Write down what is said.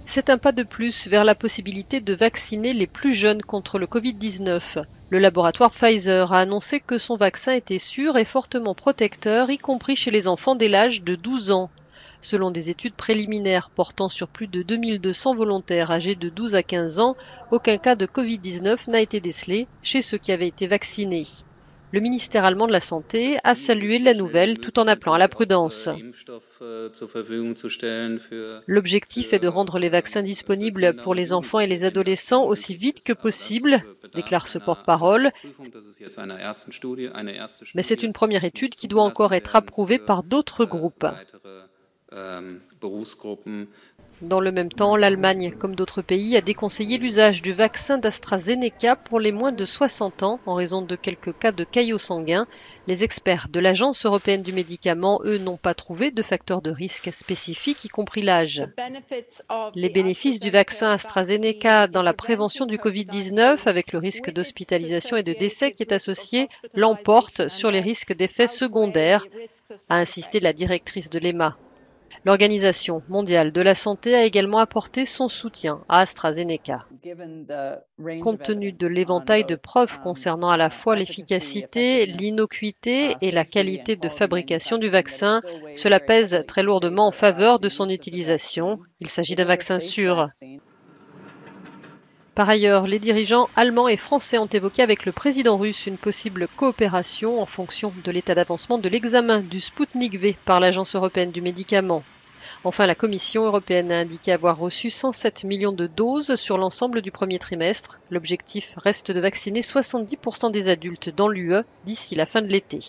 C'est un pas de plus vers la possibilité de vacciner les plus jeunes contre le Covid-19. Le laboratoire Pfizer a annoncé que son vaccin était sûr et fortement protecteur, y compris chez les enfants dès l'âge de 12 ans. Selon des études préliminaires portant sur plus de 2200 volontaires âgés de 12 à 15 ans, aucun cas de Covid-19 n'a été décelé chez ceux qui avaient été vaccinés. Le ministère allemand de la Santé a salué la nouvelle tout en appelant à la prudence. L'objectif est de rendre les vaccins disponibles pour les enfants et les adolescents aussi vite que possible, déclare ce porte-parole, mais c'est une première étude qui doit encore être approuvée par d'autres groupes. Dans le même temps, l'Allemagne, comme d'autres pays, a déconseillé l'usage du vaccin d'AstraZeneca pour les moins de 60 ans en raison de quelques cas de caillots sanguins. Les experts de l'Agence européenne du médicament, eux, n'ont pas trouvé de facteurs de risque spécifiques, y compris l'âge. Les bénéfices du vaccin AstraZeneca dans la prévention du Covid-19, avec le risque d'hospitalisation et de décès qui est associé, l'emportent sur les risques d'effets secondaires, a insisté la directrice de l'EMA. L'Organisation mondiale de la santé a également apporté son soutien à AstraZeneca. Compte tenu de l'éventail de preuves concernant à la fois l'efficacité, l'innocuité et la qualité de fabrication du vaccin, cela pèse très lourdement en faveur de son utilisation. Il s'agit d'un vaccin sûr. Par ailleurs, les dirigeants allemands et français ont évoqué avec le président russe une possible coopération en fonction de l'état d'avancement de l'examen du Sputnik V par l'Agence européenne du médicament. Enfin, la Commission européenne a indiqué avoir reçu 107 millions de doses sur l'ensemble du premier trimestre. L'objectif reste de vacciner 70% des adultes dans l'UE d'ici la fin de l'été.